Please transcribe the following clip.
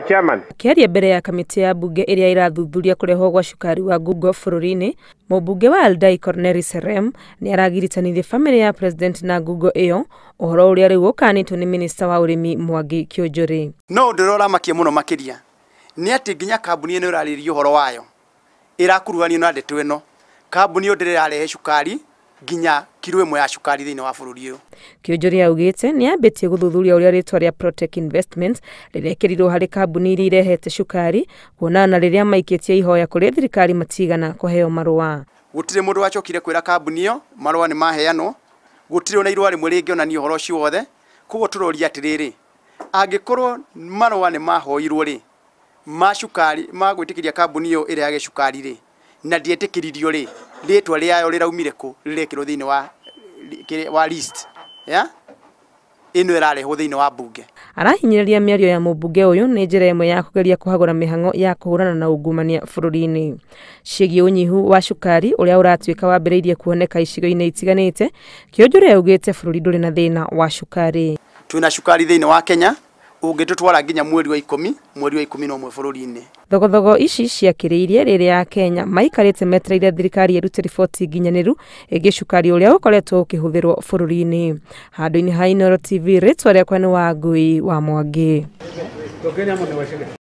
Chairman. Kiaria mbere ya kamiti ya bunge iria irathuthuria kureho gwa cukari wa Google bururi-ini, mumbunge wa Aldai Corneli Serem ni aragiritanithia family ya president na Google iyo uhoro uria riu ukanitwo ni minister wa urimi Mwangi Kiunjuri. No ndirora makie muno makiria ni ati nginya kambuni ino iraririo uhoro wayo irakuruhanio na ndeto ino kambuni yo ndirarehe cukari nginya kilo imwe ya cukari thiini wa bururi uyu. Kiunjuri Augute ni ambitie guthuthuria uria ritwa ria Protech Investments rirekerirwo hari kambuni iria irehete cukari kuonana riria maikitie ihoya kuri thirikari matigana kuheo marua. Gutire mundu wachokire kwira kambuni iyo marua ni maheanwo, gutire ona irwa rimwe ringi ona ni uhoro ucio wothe. Kugo turoria atiriri angikorwo marua ni mahoirwo ri macukari magwitikiria kambuni iyo iri ya cukari ri na ndietikiririo ri ritwa riayo riraumire ku rirekirwo thiini wa list ino irarehwo thiini wa bunge. Arahinyiriria miario ya mumbunge uyu ni njira imwe ya kugeria kuhagura mihango ya kuhurana na ungumania bururi-ini ciĩgiĩ unyihu wa cukari uria uratuika wambĩrĩirie kuoneka icigo-inĩ itiganĩte. Kiunjuri augĩte bururi ndũrĩ na thĩna wa cukari. Twina cukari thiini wa Kenya ungitutwara nginya mweri wa 11 bururi-ini. Thogothogo ici ciakĩrĩirie rĩrĩa ya Kenya maikarĩte metereire thirikari ĩrute riboti nginyanĩru ĩgiĩ cukari ũrĩa ũkoretwo ũkĩhũthĩrwo bururi-ini. Handũ-inĩ ha Inooro TV, rĩtwa rĩakwa nĩ Wangui wa Mwangi.